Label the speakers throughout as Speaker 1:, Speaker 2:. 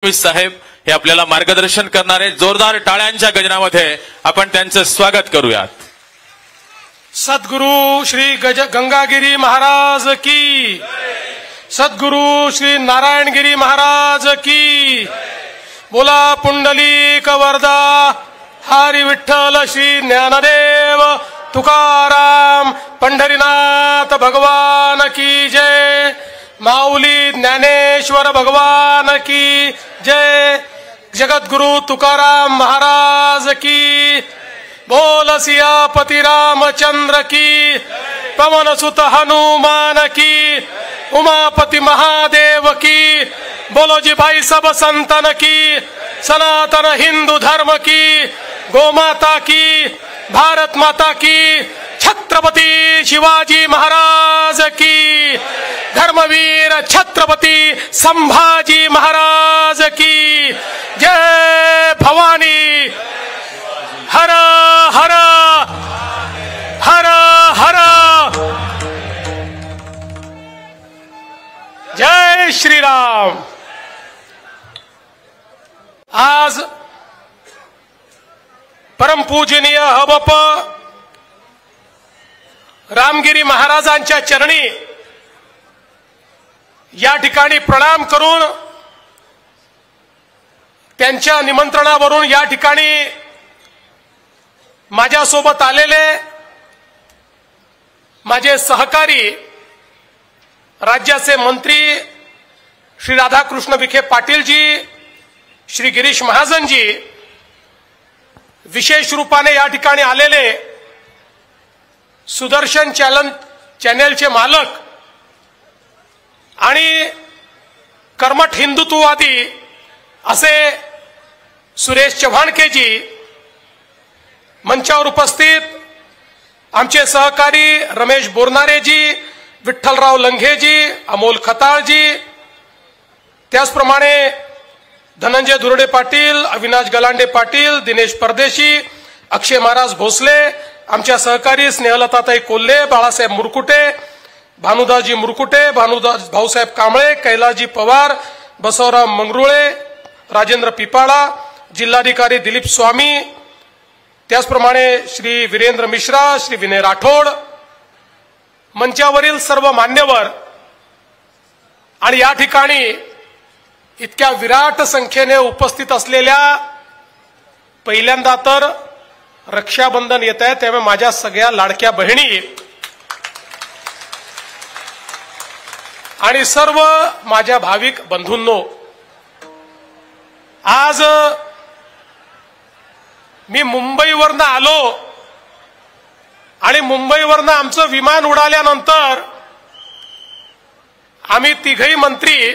Speaker 1: साहेब हे आपल्याला मार्गदर्शन करणारे जोरदार टाळ्यांच्या गजरामध्ये आपण त्यांचं स्वागत करूयात।
Speaker 2: सद्गुरु श्री गंगागिरी महाराज की, सद्गुरु श्री नारायणगिरी महाराज की, बोला पुंडलिक वरदा हरी विठ्ठल श्री ज्ञानदेव तुकाराम पंढरीनाथ भगवान की जय, माऊली ज्ञानेश्वर भगवान की जय, जगद्गुरु तुकाराम महाराज की, बोल सियापति रामचंद्र की, पवन सुत हनुमान की, उमापति महादेव की, बोलो जी भाई सब संतन की, सनातन हिंदू धर्म की, गोमाता की, भारत माता की, छत्रपति शिवाजी महाराज की, धर्मवीर छत्रपति संभाजी महाराज की जय। भवानी हर हर हर हर, जय श्री राम। आज परम पूजनीय हबप रामगिरी महाराजांच्या चरणी या ठिकाणी प्रणाम करून त्यांच्या निमंत्रणावरून या ठिकाणी माझ्यासोबत आलेले माझे सहकारी राज्याचे मंत्री श्री राधाकृष्ण विखे पाटील जी, श्री गिरीश महाजन जी, विशेष रूपाने या ठिकाणी आलेले सुदर्शन चॅनलचे मालक आणि कर्मठ हिंदुत्ववादी असे सुरेश चव्हाणकेजी, मंचावर उपस्थित आमचे सहकारी रमेश बोरनारेजी, विठ्ठलराव लंघेजी, अमोल खताळजी, त्याचप्रमाणे धनंजय दुर्डे पाटील, अविनाश गलांडे पाटील, दिनेश परदेशी, अक्षय महाराज भोसले, आमच्या सहकारी स्नेहलताताई कोल्हे, बाळासाहेब मुरकुटे, भानुदाजी मुरकुटे, भाऊसाहेब कांबळे, कैलाजी पवार, बसवराव मंगरुळे, राजेंद्र पिपाळा, जिल्हाधिकारी दिलीप स्वामी, त्याचप्रमाणे श्री वीरेंद्र मिश्रा, श्री विनय राठोड, मंचावरील सर्व मान्यवर आणि या ठिकाणी इतक्या विराट संख्येने उपस्थित असलेल्या, पहिल्यांदा तर रक्षाबंधन येत आहे त्यामुळे माझ्या सगळ्या लाडक्या बहिणी आणि सर्व माझ्या भाविक बंधूंनो, आज मी मुंबईवरनं आलो आणि मुंबईवरनं आमचं विमान उडाल्यानंतर आम्ही तिघही मंत्री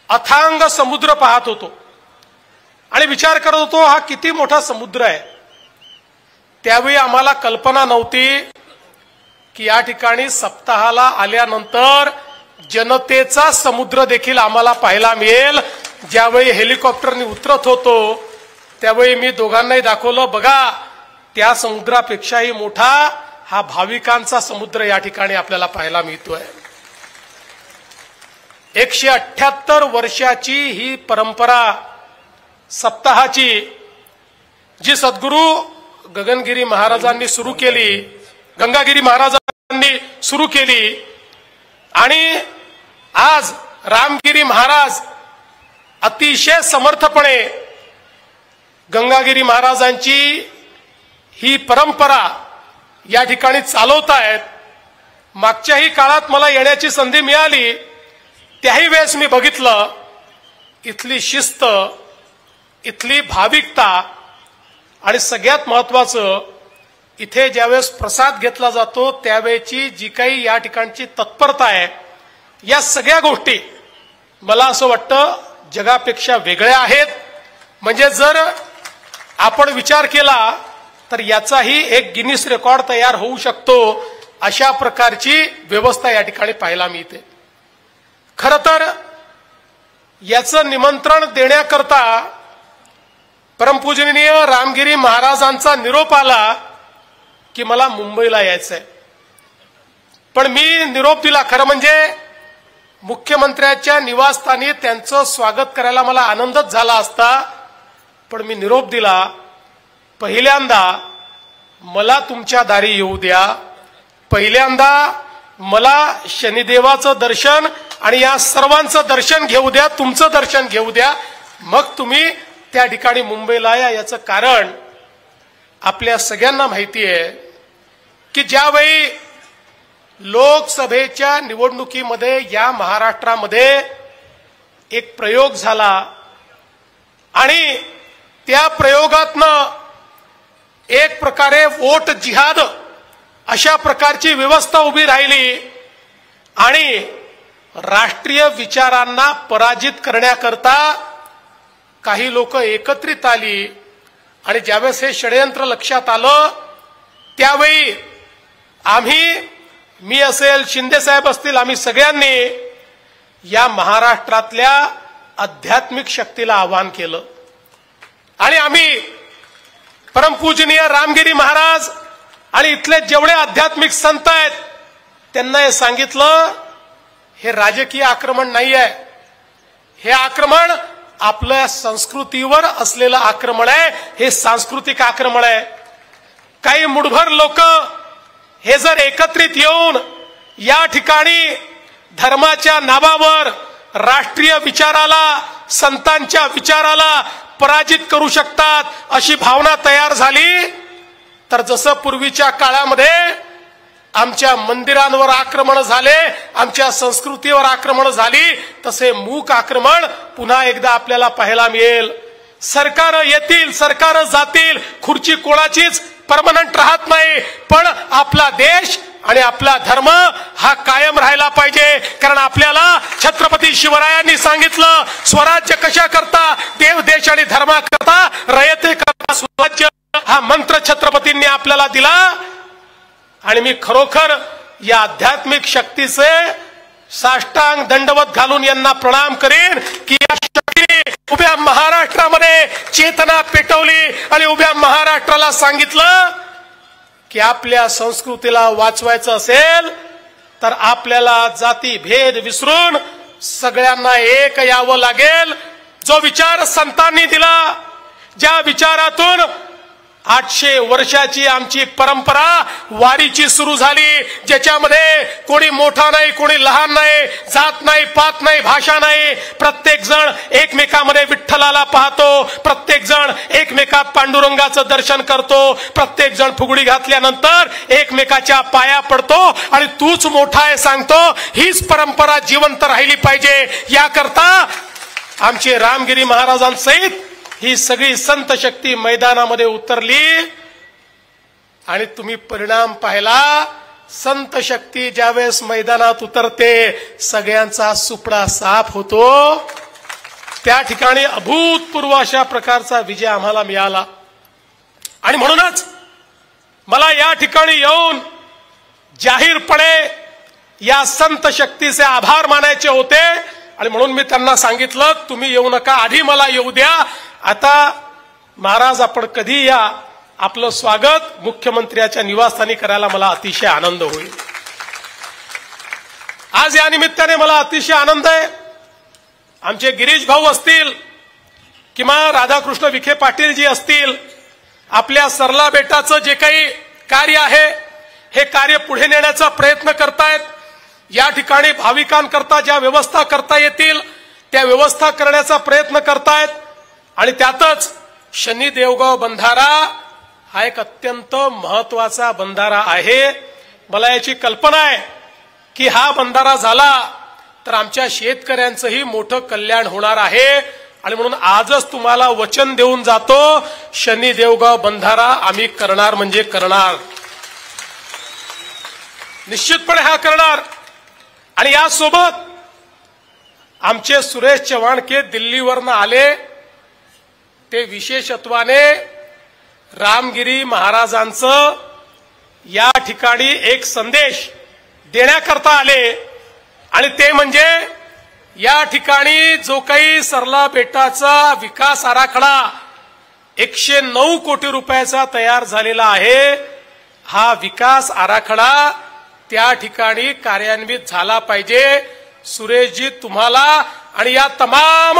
Speaker 2: अथांग समुद्र पाहत होतो आणि विचार करत होतो हा किती मोठा समुद्र आहे। त्यावेळी आम्हाला कल्पना नव्हती की या ठिकाणी सप्ताहाला आल्यानंतर जनतेचा समुद्र देखील आम्हाला पाहायला मिळेल। ज्यावेळी हेलिकॉप्टरने उतरत होतो त्यावेळी मी दोघांनाही दाखवलं, बघा त्या समुद्रापेक्षाही मोठा हा भाविकांचा समुद्र या ठिकाणी आपल्याला पाहायला मिळतोय। 178 वर्षाची ही परंपरा सप्ताहाची जी सद्गुरु गगनगिरी महाराजांनी सुरू केली, गंगागिरी महाराजांनी सुरू केली आणि आज रामगिरी महाराज अतिशय समर्थपणे गंगागिरी महाराजांची ही परंपरा या ठिकाणी चालवतायत। मागच्याही काळात मला येण्याची संधी मिळाली, त्याही वेळेस मी बघितलं इथली शिस्त, इथली भाविकता आणि सगळ्यात महत्वाचं इथे ज्यावेळेस प्रसाद घेतला जातो त्यावेळेची जी काही या ठिकाणची तत्परता आहे, या सगळ्या गोष्टी मला असं वाटतं जगापेक्षा वेगळ्या आहेत। म्हणजे जर आपण विचार केला तर याचाही एक गिनीस रेकॉर्ड तयार होऊ शकतो, अशा प्रकारची व्यवस्था या ठिकाणी पाहायला मिळते। खरं तर याचं निमंत्रण देण्याकरता परमपूजनीय रामगिरी महाराजांचा निरोप आला की मला मुंबईला यायचंय, पण मी निरोप दिला। खरं म्हणजे मुख्यमंत्र्यांच्या निवासस्थानी त्यांचं स्वागत करायला मला आनंदच झाला असता, पण मी निरोप दिला, पहिल्यांदा मला तुमच्या दारी येऊ द्या, पहिल्यांदा मला शनिदेवाचं दर्शन आणि या सर्वांचं दर्शन घेऊ द्या, तुमचं दर्शन घेऊ द्या, मग तुम्ही त्या ठिकाणी मुंबईला या. याचं कारण आपल्या सगळ्यांना माहिती आहे की ज्यावेळी लोकसभेच्या निवडणुकीमध्ये या महाराष्ट्रामध्ये एक प्रयोग झाला आणि त्या प्रयोगातनं एक प्रकारे वोट जिहाद अशा प्रकारची व्यवस्था उभी राहिली आणि राष्ट्रीय विचारांना पराजित करण्याकरता काही लोक एकत्रित आली आणि ज्यावेळेस हे षडयंत्र लक्षात आलं त्यावेळी आम्ही, मी असेल, शिंदे साहेब असतील, आम्ही सगळ्यांनी या महाराष्ट्रातल्या आध्यात्मिक शक्तीला आवाहन केलं आणि आम्ही परमपूजनीय रामगिरी महाराज आणि इथले जेवढे आध्यात्मिक संत आहेत त्यांना हे सांगितलं, हे राजकीय आक्रमण नाही आहे, हे आक्रमण आपल्या संस्कृतीवर असलेलं आक्रमण आहे, हे सांस्कृतिक आक्रमण आहे. काही मुठभर लोक हे जर एकत्रित येऊन या ठिकाणी धर्माच्या नावावर राष्ट्रीय विचाराला, संतांच्या विचाराला पराजित करू शकतात अशी भावना तयार झाली, तर जसं पूर्वीच्या काळामध्ये आमच्या मंदिरांवर आक्रमण झाले, आमच्या संस्कृतीवर आक्रमण झाली, तसे मूक आक्रमण पुन्हा एकदा आपल्याला पाहायला मिळेल. सरकार येतील, सरकार जातील, खुर्ची कोणाचीच परमनंट राहत नाही, पण आपला देश आणि आपला धर्म हा कायम राहिला पाहिजे. कारण आपल्याला छत्रपती शिवरायांनी सांगितलं, स्वराज्य कशा करता, देव, देश आणि धर्मा करता, रयते करता स्वराज्य, हा मंत्र छत्रपतींनी आपल्याला दिला. आणि मी खरोखर या आध्यात्मिक शक्तीचे साष्टांग दंडवत घालून यांना प्रणाम करेन की या शक्तीने उभ्या महाराष्ट्रामध्ये चेतना पेटवली आणि उभ्या महाराष्ट्राला सांगितलं की आपल्या संस्कृतीला वाचवायचं असेल तर आपल्याला जाती भेद विसरून सगळ्यांना एक यावं लागेल. जो विचार संतांनी दिला, ज्या विचारातून 800 वर्षाची आमची परंपरा वारीची सुरू झाली, ज्याच्यामध्ये कोणी मोठा नाही, कोणी लहान नाही, जात नाही, पात नाही, भाषा नाही, प्रत्येक जण एकमेकांमध्ये विठ्ठलाला पाहतो, प्रत्येक जण एकमेकात पांडुरंगाचं दर्शन करतो, प्रत्येक जण फुगडी घातल्यानंतर एकमेकाच्या पाया पडतो आणि तूच मोठा आहे सांगतो. हीच परंपरा जिवंत राहिली पाहिजे. याकरता आमचे रामगिरी महाराजांसहित ही सगळी संत शक्ती मैदानामध्ये उतरली आणि तुम्ही परिणाम पाहिला. संत शक्ती ज्यावेळेस मैदानात उतरते सगळ्यांचा सुपडा साफ होतो. त्या ठिकाणी अभूतपूर्व अशा प्रकारचा विजय आम्हाला मिळाला आणि म्हणूनच मला या ठिकाणी येऊन जाहीरपणे या संत शक्तीचे आभार मानायचे होते आणि म्हणून मी त्यांना सांगितलं, तुम्ही येऊ नका, आधी मला येऊ द्या. आता महाराज आपण कधी या, आपलं स्वागत मुख्यमंत्र्याच्या निवासस्थानी करायला मला अतिशय आनंद होईल. आज या निमित्ताने मला अतिशय आनंद आहे. आमचे गिरीश भाऊ असतील किंवा राधाकृष्ण विखे पाटील जी असतील, आपल्या सरला बेटाचं जे काही कार्य आहे हे कार्य पुढे नेण्याचा प्रयत्न करतायत. या ठिकाणी भाविकांकरता ज्या व्यवस्था करता येतील त्या व्यवस्था करण्याचा प्रयत्न करतायत आणि त्यातच शनी देवगाव बंधारा हा एक अत्यंत महत्वाचा बंधारा आहे. मला याची कल्पना आहे की हा बंधारा झाला तर आमच्या शेतकऱ्यांचंही मोठं कल्याण होणार आहे आणि म्हणून आजच तुम्हाला वचन देऊन जातो, शनी देवगाव बंधारा आम्ही करणार म्हणजे करणार, निश्चितपणे हा करणार. आणि यासोबत आमचे सुरेश चव्हाणके दिल्लीवरनं आले, ते विशेषत्वाने रामगिरी महाराजांचं या ठिकाणी एक संदेश देण्याकरता आले आणि ते म्हणजे या ठिकाणी जो काही सरला बेटाचा विकास आराखडा 109 कोटी रुपयाचा तयार झालेला आहे, हा विकास आराखडा त्या ठिकाणी कार्यान्वित झाला पाहिजे सुरेशजी तुम्हाला आणि या तमाम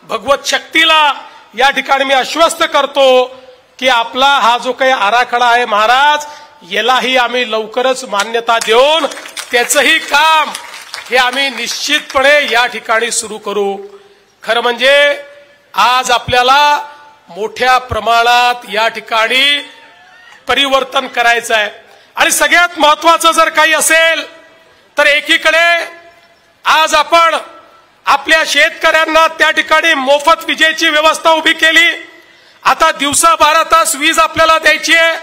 Speaker 2: भगवत शक्तीला या ठिकाणी मी आश्वस्त करतो की आपला हा जो काही आराखडा आहे महाराज, यालाही आम्ही लवकरच मान्यता देऊन त्याचंही काम हे आम्ही निश्चितपणे या ठिकाणी सुरू करू. खरं म्हणजे आज आपल्याला मोठ्या प्रमाणात या ठिकाणी परिवर्तन करायचं आहे. आणि सगळ्यात महत्वाचं जर काही असेल तर एकीकडे आज आपण आपल्या शेतकऱ्यांना त्या ठिकाणी मोफत विजेची व्यवस्था उभी केली. आता दिवसा 12 तास वीज आपल्याला द्यायची आहे.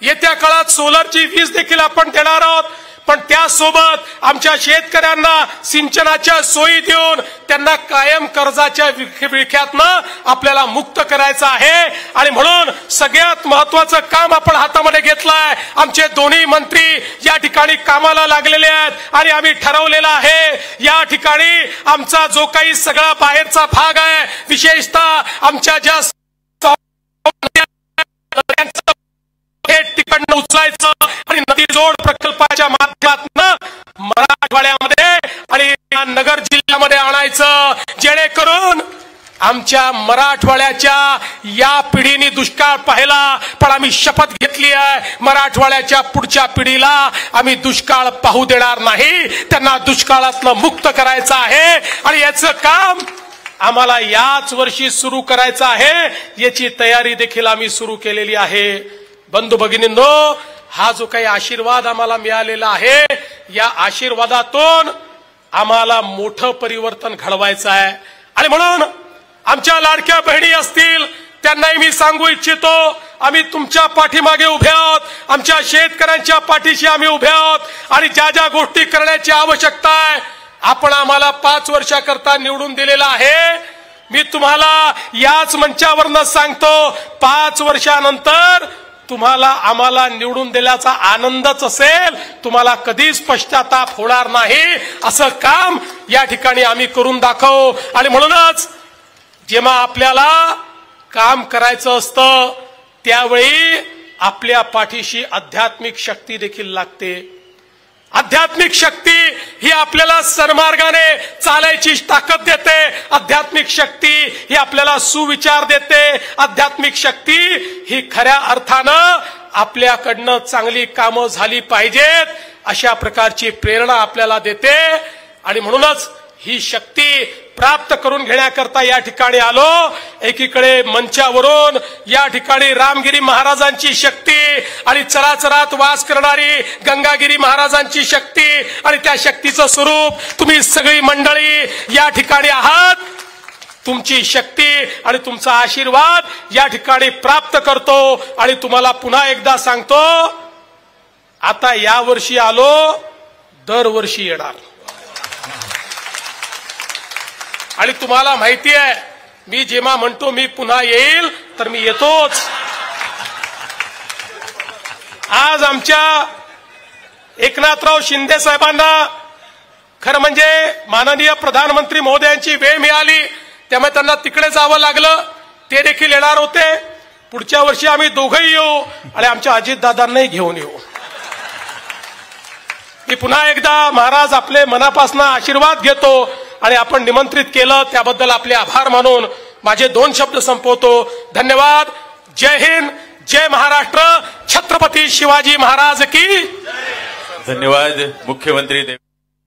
Speaker 2: येत्या काळात सोलरची वीज देखील आपण देणार आहोत. पण त्यासोबत आमच्या शेतकऱ्यांना सिंचनाच्या सोयी देऊन त्यांना कायम कर्जाच्या विळख्यातनं आपल्याला मुक्त करायचं आहे. आणि म्हणून सगळ्यात महत्वाचं काम आपण हातामध्ये घेतलंय. आमचे दोन्ही मंत्री या ठिकाणी कामाला लागलेले आहेत आणि आम्ही ठरवलेलं आहे या ठिकाणी आमचा जो काही सगळा बाहेरचा भाग आहे, विशेषतः आमच्या ज्या तिकडनं उचलायचं आणि नदी जोड प्रकल्पाच्या माध्यमातून मराठवाड्यामध्ये आणि नगर जिल्ह्यामध्ये आणायचं, जेणेकरून आमच्या मराठवाड्याच्या या पिढीने दुष्काळ पाहिला. पण आम्ही शपथ घेतली आहे मराठवाड्याच्या पुढच्या पिढीला आम्ही दुष्काळ पाहू देणार नाही. त्यांना दुष्काळातनं मुक्त करायचं आहे आणि याचं काम आम्हाला याच वर्षी सुरू करायचं आहे. याची तयारी देखील आम्ही सुरू केलेली आहे. बंधू भगिनींनो, हा जो काही आशीर्वाद आम्हाला मिळालेला आहे, या आशीर्वादातून आम्हाला मोठं परिवर्तन घडवायचं आहे. आणि म्हणून आमच्या लाडक्या बहिणी असतील त्यांनाही मी सांगू इच्छितो, आम्ही तुमच्या पाठीमागे उभे आहोत. आमच्या शेतकऱ्यांच्या पाठीशी आम्ही उभे आहोत. आणि ज्या ज्या गोष्टी करण्याची आवश्यकता आहे, आपण आम्हाला 5 वर्षाकरता निवडून दिलेला आहे. मी तुम्हाला याच मंचावरनं सांगतो, 5 वर्षानंतर तुम्हाला आम्हाला निवडून दिल्याचा आनंदच असेल, तुम्हाला कधीच पश्चाताप होणार नाही. असं काम या ठिकाणी आम्ही करून दाखवू. आणि म्हणूनच जेव्हा आपल्याला काम करायचं असतं त्यावेळी आपल्या पाठीशी आध्यात्मिक शक्ती देखील लागते. आध्यात्मिक शक्ती ही आपल्याला सन्मार्गाने चालायची ताकद देते. आध्यात्मिक शक्ती ही आपल्याला सुविचार देते. आध्यात्मिक शक्ती ही खऱ्या अर्थानं आपल्याकडनं चांगली कामं झाली पाहिजेत अशा प्रकारची प्रेरणा आपल्याला देते. आणि म्हणूनच ही शक्ती प्राप्त करून घेण्याकरता या ठिकाणी आलो. एकीकडे मंचावरून या ठिकाणी रामगिरी महाराजांची शक्ती आणि चराचरात वास करणारी गंगागिरी महाराजांची शक्ती आणि त्या शक्तीचं स्वरूप तुम्ही सगळी मंडळी या ठिकाणी आहात. तुमची शक्ती आणि तुमचा आशीर्वाद या ठिकाणी प्राप्त करतो. आणि तुम्हाला पुन्हा एकदा सांगतो, आता या वर्षी आलो, दरवर्षी येणार. आणि तुम्हाला माहिती आहे, मी जेव्हा म्हणतो मी पुन्हा येईल तर मी येतोच. आज आमच्या एकनाथराव शिंदे साहेबांना खरं म्हणजे माननीय प्रधानमंत्री महोदयांची वेळ मिळाली, त्यामुळे त्यांना तिकडे जावं लागलं. ते देखील येणार होते. पुढच्या वर्षी आम्ही दोघंही येऊ आणि आमच्या अजितदादांनाही घेऊन येऊ. मी पुन्हा एकदा महाराज आपले मनापासून आशीर्वाद घेतो आणि आपण निमंत्रित केलं त्याबद्दल आपले आभार मानून माझे 2 शब्द संपवतो. धन्यवाद. जय हिंद, जय महाराष्ट्र. छत्रपती शिवाजी महाराज की.
Speaker 1: धन्यवाद. मुख्यमंत्री